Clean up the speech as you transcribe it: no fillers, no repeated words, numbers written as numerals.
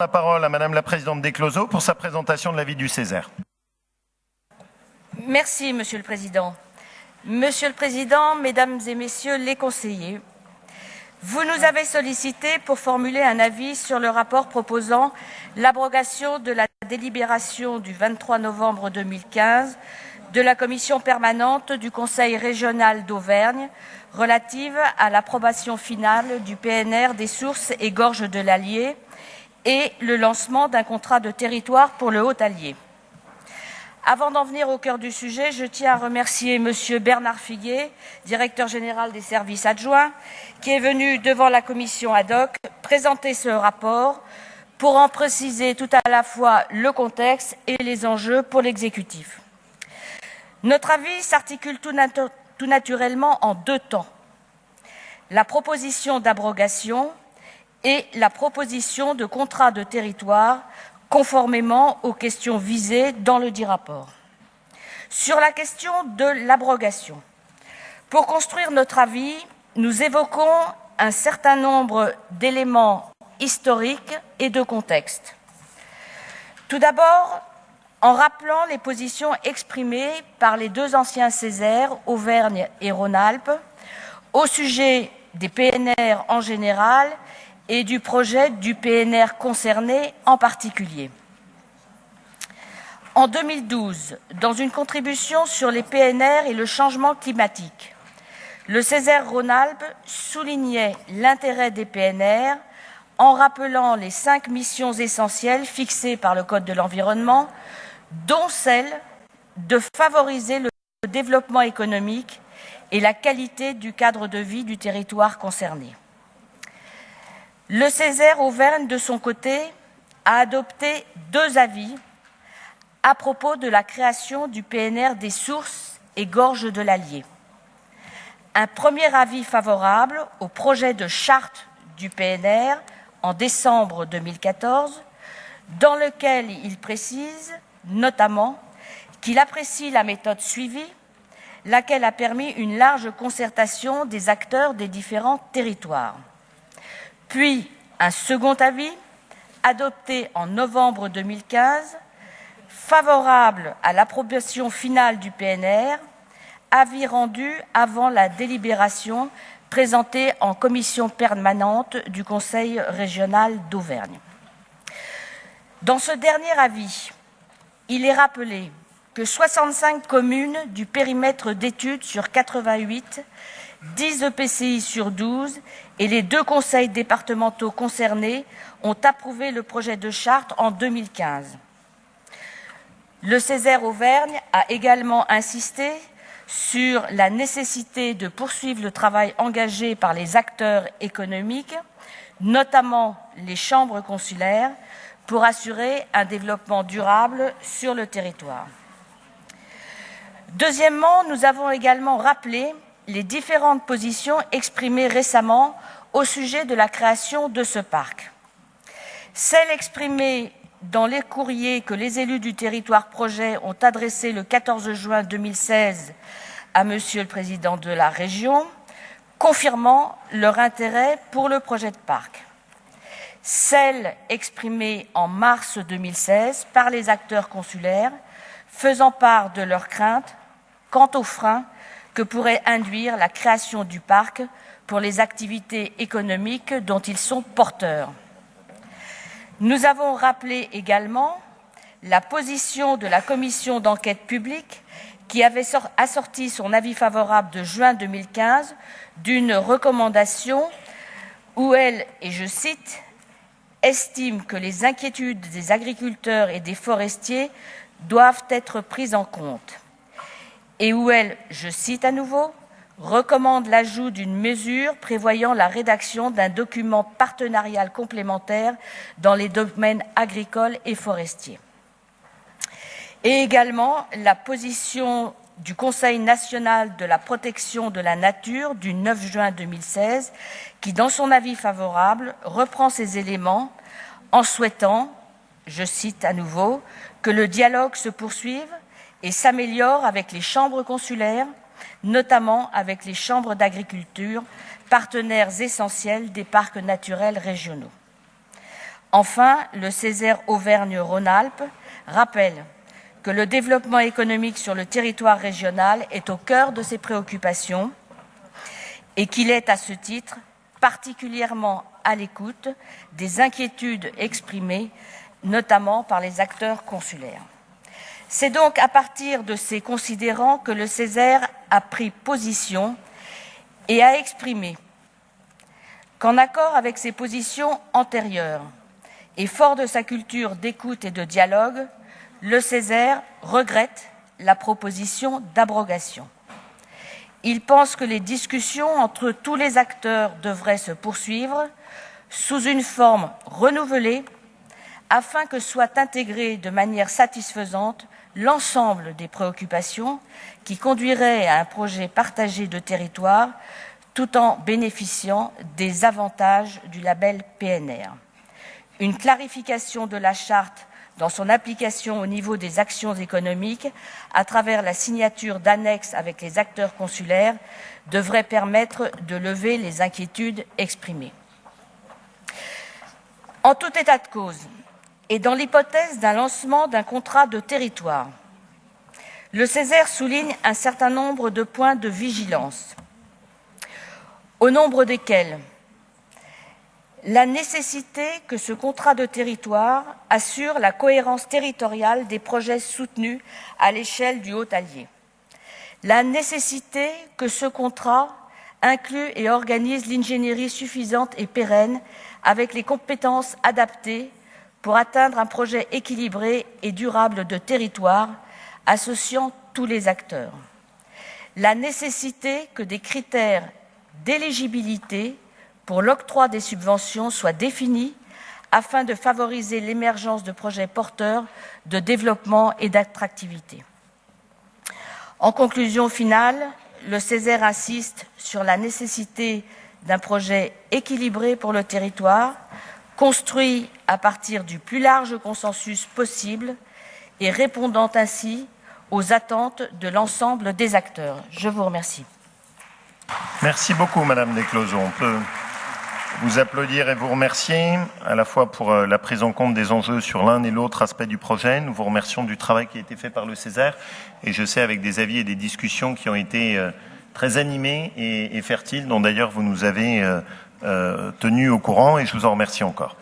La parole à Madame la Présidente Descloseaux pour sa présentation de l'avis du Césaire. Merci, Monsieur le Président. Monsieur le Président, Mesdames et Messieurs les conseillers, vous nous avez sollicité pour formuler un avis sur le rapport proposant l'abrogation de la délibération du 23 novembre 2015 de la Commission permanente du Conseil régional d'Auvergne relative à l'approbation finale du PNR des sources et gorges de l'Allier et le lancement d'un contrat de territoire pour le Haut-Allier. Avant d'en venir au cœur du sujet, je tiens à remercier Monsieur Bernard Figuet, directeur général des services adjoints, qui est venu devant la commission ad hoc présenter ce rapport pour en préciser tout à la fois le contexte et les enjeux pour l'exécutif. Notre avis s'articule tout naturellement en deux temps. La proposition d'abrogation et la proposition de contrat de territoire conformément aux questions visées dans le dit rapport. Sur la question de l'abrogation, pour construire notre avis, nous évoquons un certain nombre d'éléments historiques et de contexte. Tout d'abord, en rappelant les positions exprimées par les deux anciens Césaires, Auvergne et Rhône-Alpes, au sujet des PNR en général et du projet du PNR concerné en particulier. En 2012, dans une contribution sur les PNR et le changement climatique, le Césaire Rhône-Alpes soulignait l'intérêt des PNR en rappelant les 5 missions essentielles fixées par le Code de l'environnement, dont celle de favoriser le développement économique et la qualité du cadre de vie du territoire concerné. Le Césaire Auvergne, de son côté, a adopté 2 avis à propos de la création du PNR des sources et gorges de l'Allier. Un premier avis favorable au projet de charte du PNR en décembre 2014, dans lequel il précise notamment qu'il apprécie la méthode suivie, laquelle a permis une large concertation des acteurs des différents territoires. Puis un second avis, adopté en novembre 2015, favorable à l'approbation finale du PNR, avis rendu avant la délibération présentée en commission permanente du Conseil régional d'Auvergne. Dans ce dernier avis, il est rappelé que 65 communes du périmètre d'étude sur 88, 10 EPCI sur 12 et les 2 conseils départementaux concernés ont approuvé le projet de charte en 2015. Le Césaire Auvergne a également insisté sur la nécessité de poursuivre le travail engagé par les acteurs économiques, notamment les chambres consulaires, pour assurer un développement durable sur le territoire. Deuxièmement, nous avons également rappelé les différentes positions exprimées récemment au sujet de la création de ce parc. Celles exprimées dans les courriers que les élus du territoire projet ont adressés le 14 juin 2016 à Monsieur le Président de la région, confirmant leur intérêt pour le projet de parc. Celles exprimées en mars 2016 par les acteurs consulaires, faisant part de leurs craintes quant aux freins que pourrait induire la création du parc pour les activités économiques dont ils sont porteurs. Nous avons rappelé également la position de la commission d'enquête publique qui avait assorti son avis favorable de juin 2015 d'une recommandation où elle, et je cite, « estime que les inquiétudes des agriculteurs et des forestiers doivent être prises en compte » et où elle, je cite à nouveau, recommande l'ajout d'une mesure prévoyant la rédaction d'un document partenarial complémentaire dans les domaines agricoles et forestiers. Et également la position du Conseil national de la protection de la nature du 9 juin 2016, qui, dans son avis favorable, reprend ces éléments en souhaitant, je cite à nouveau, que le dialogue se poursuive et s'améliore avec les chambres consulaires, notamment avec les chambres d'agriculture, partenaires essentiels des parcs naturels régionaux. Enfin, le Césaire Auvergne-Rhône-Alpes rappelle que le développement économique sur le territoire régional est au cœur de ses préoccupations et qu'il est, à ce titre, particulièrement à l'écoute des inquiétudes exprimées, notamment par les acteurs consulaires. C'est donc à partir de ces considérants que le Césaire a pris position et a exprimé qu'en accord avec ses positions antérieures et fort de sa culture d'écoute et de dialogue, le Césaire regrette la proposition d'abrogation. Il pense que les discussions entre tous les acteurs devraient se poursuivre sous une forme renouvelée afin que soit intégré de manière satisfaisante l'ensemble des préoccupations qui conduiraient à un projet partagé de territoire tout en bénéficiant des avantages du label PNR. Une clarification de la charte dans son application au niveau des actions économiques à travers la signature d'annexes avec les acteurs consulaires devrait permettre de lever les inquiétudes exprimées. En tout état de cause, et dans l'hypothèse d'un lancement d'un contrat de territoire, le Césaire souligne un certain nombre de points de vigilance, au nombre desquels la nécessité que ce contrat de territoire assure la cohérence territoriale des projets soutenus à l'échelle du Haut-Allier, la nécessité que ce contrat inclue et organise l'ingénierie suffisante et pérenne avec les compétences adaptées pour atteindre un projet équilibré et durable de territoire associant tous les acteurs. La nécessité que des critères d'éligibilité pour l'octroi des subventions soient définis afin de favoriser l'émergence de projets porteurs de développement et d'attractivité. En conclusion finale, le Césaire insiste sur la nécessité d'un projet équilibré pour le territoire, construit à partir du plus large consensus possible et répondant ainsi aux attentes de l'ensemble des acteurs. Je vous remercie. Merci beaucoup, Madame Desclosaux. On peut vous applaudir et vous remercier, à la fois pour la prise en compte des enjeux sur l'un et l'autre aspect du projet. Nous vous remercions du travail qui a été fait par le Césaire, et je sais avec des avis et des discussions qui ont été très animées et fertiles, dont d'ailleurs vous nous avez tenus au courant, et je vous en remercie encore.